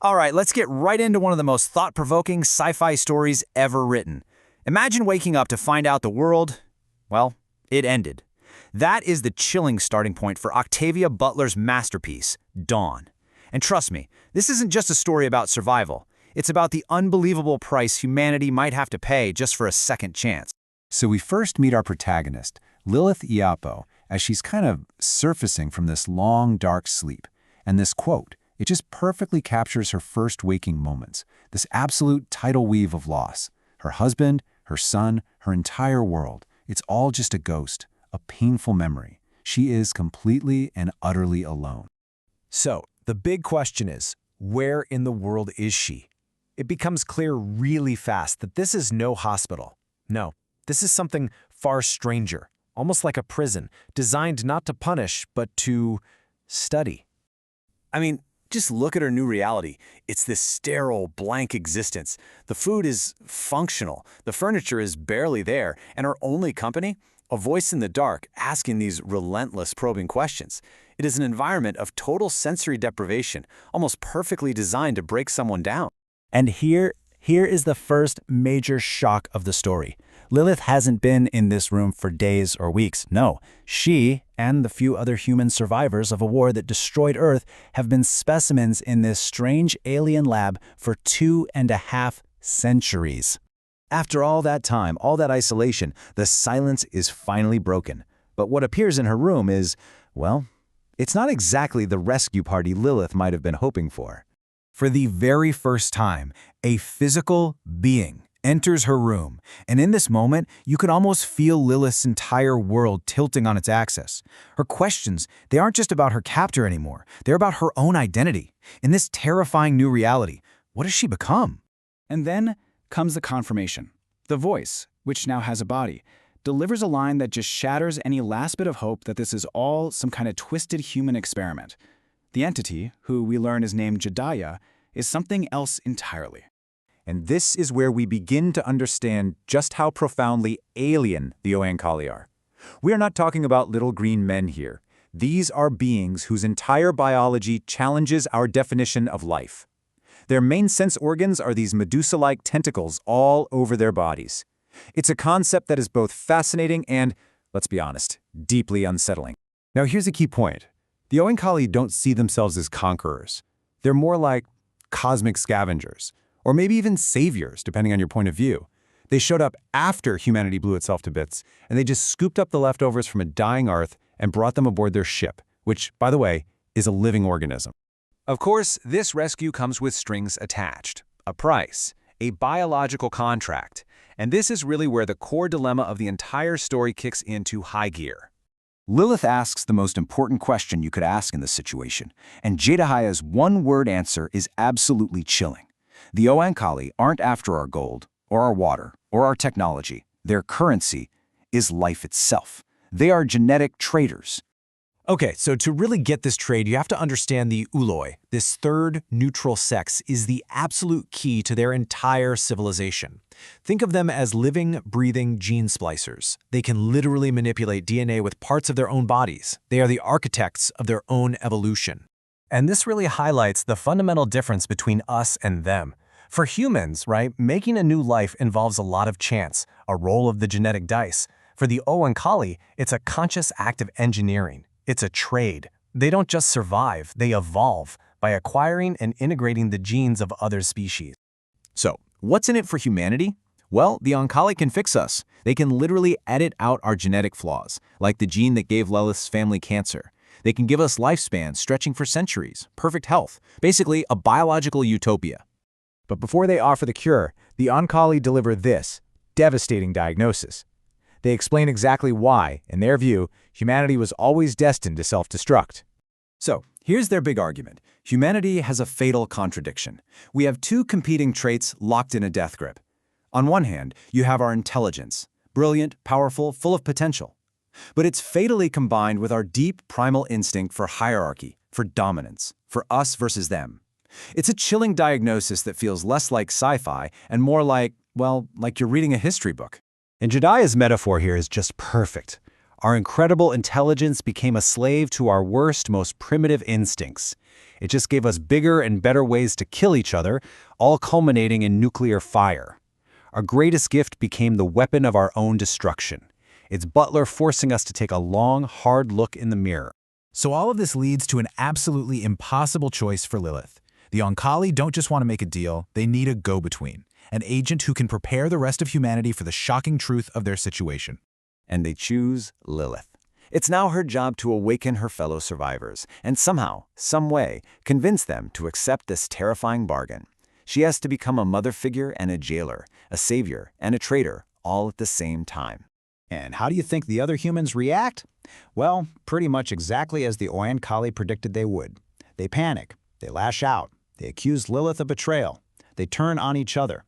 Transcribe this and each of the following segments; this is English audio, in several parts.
All right, let's get right into one of the most thought-provoking sci-fi stories ever written. Imagine waking up to find out the world, well, it ended. That is the chilling starting point for Octavia Butler's masterpiece, Dawn. And trust me, this isn't just a story about survival. It's about the unbelievable price humanity might have to pay just for a second chance. So we first meet our protagonist, Lilith Iapo, as she's kind of surfacing from this long, dark sleep. And this quote, it just perfectly captures her first waking moments, this absolute tidal weave of loss. Her husband, her son, her entire world. It's all just a ghost, a painful memory. She is completely and utterly alone. So, the big question is, where in the world is she? It becomes clear really fast that this is no hospital. No, this is something far stranger, almost like a prison, designed not to punish, but to study. I mean, just look at her new reality. It's this sterile, blank existence. The food is functional, the furniture is barely there, and her only company? A voice in the dark asking these relentless, probing questions. It is an environment of total sensory deprivation, almost perfectly designed to break someone down. And here is the first major shock of the story. Lilith hasn't been in this room for days or weeks. No, she and the few other human survivors of a war that destroyed Earth have been specimens in this strange alien lab for 2.5 centuries. After all that time, all that isolation, the silence is finally broken. But what appears in her room is, well, it's not exactly the rescue party Lilith might have been hoping for. For the very first time, a physical being enters her room, and in this moment, you can almost feel Lilith's entire world tilting on its axis. Her questions, they aren't just about her captor anymore. They're about her own identity. In this terrifying new reality, what has she become? And then comes the confirmation. The voice, which now has a body, delivers a line that just shatters any last bit of hope that this is all some kind of twisted human experiment. The entity, who we learn is named Jediah, is something else entirely. And this is where we begin to understand just how profoundly alien the Oankali are. We are not talking about little green men here. These are beings whose entire biology challenges our definition of life. Their main sense organs are these Medusa-like tentacles all over their bodies. It's a concept that is both fascinating and, let's be honest, deeply unsettling. Now here's a key point. The Oankali don't see themselves as conquerors. They're more like cosmic scavengers, or maybe even saviors, depending on your point of view. They showed up after humanity blew itself to bits, and they just scooped up the leftovers from a dying Earth and brought them aboard their ship, which, by the way, is a living organism. Of course, this rescue comes with strings attached, a price, a biological contract, and this is really where the core dilemma of the entire story kicks into high gear. Lilith asks the most important question you could ask in this situation, and Jediah's one-word answer is absolutely chilling. The Oankali aren't after our gold, or our water, or our technology. Their currency is life itself. They are genetic traders. Okay, so to really get this trade, you have to understand the Uloi, this third neutral sex, is the absolute key to their entire civilization. Think of them as living, breathing gene splicers. They can literally manipulate DNA with parts of their own bodies. They are the architects of their own evolution. And this really highlights the fundamental difference between us and them. For humans, right, making a new life involves a lot of chance, a roll of the genetic dice. For the Oankali, it's a conscious act of engineering. It's a trade. They don't just survive, they evolve by acquiring and integrating the genes of other species. So, what's in it for humanity? Well, the Oankali can fix us. They can literally edit out our genetic flaws, like the gene that gave Lilith's family cancer. They can give us lifespans stretching for centuries, perfect health, basically a biological utopia. But before they offer the cure, the Oankali deliver this devastating diagnosis. They explain exactly why, in their view, humanity was always destined to self-destruct. So, here's their big argument. Humanity has a fatal contradiction. We have two competing traits locked in a death grip. On one hand, you have our intelligence, brilliant, powerful, full of potential. But it's fatally combined with our deep primal instinct for hierarchy, for dominance, for us versus them. It's a chilling diagnosis that feels less like sci-fi and more like, well, like you're reading a history book. And Jediah's metaphor here is just perfect. Our incredible intelligence became a slave to our worst, most primitive instincts. It just gave us bigger and better ways to kill each other, all culminating in nuclear fire. Our greatest gift became the weapon of our own destruction. It's Butler forcing us to take a long, hard look in the mirror. So all of this leads to an absolutely impossible choice for Lilith. The Oankali don't just want to make a deal, they need a go-between, an agent who can prepare the rest of humanity for the shocking truth of their situation. And they choose Lilith. It's now her job to awaken her fellow survivors and somehow, some way, convince them to accept this terrifying bargain. She has to become a mother figure and a jailer, a savior and a traitor, all at the same time. And how do you think the other humans react? Well, pretty much exactly as the Oankali predicted they would. They panic, they lash out, they accuse Lilith of betrayal, they turn on each other.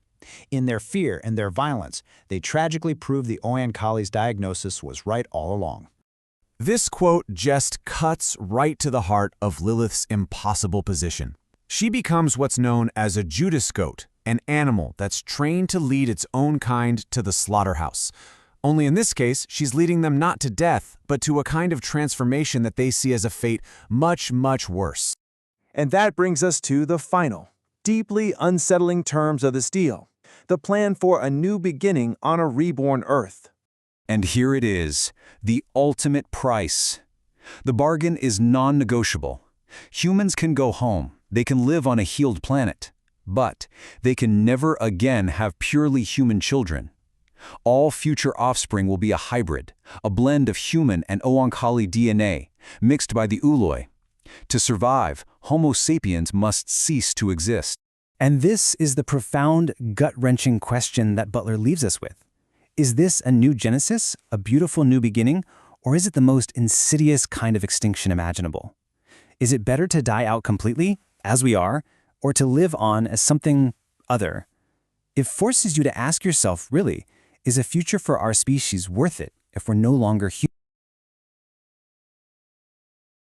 In their fear and their violence, they tragically prove the Oankali's diagnosis was right all along. This quote just cuts right to the heart of Lilith's impossible position. She becomes what's known as a Judas goat, an animal that's trained to lead its own kind to the slaughterhouse. Only in this case, she's leading them not to death, but to a kind of transformation that they see as a fate much, much worse. And that brings us to the final, deeply unsettling terms of this deal, the plan for a new beginning on a reborn Earth. And here it is, the ultimate price. The bargain is non-negotiable. Humans can go home, they can live on a healed planet, but they can never again have purely human children. All future offspring will be a hybrid, a blend of human and Oankali DNA, mixed by the Uloi. To survive, Homo sapiens must cease to exist. And this is the profound, gut-wrenching question that Butler leaves us with. Is this a new genesis, a beautiful new beginning, or is it the most insidious kind of extinction imaginable? Is it better to die out completely, as we are, or to live on as something other? It forces you to ask yourself, really, is a future for our species worth it if we're no longer human?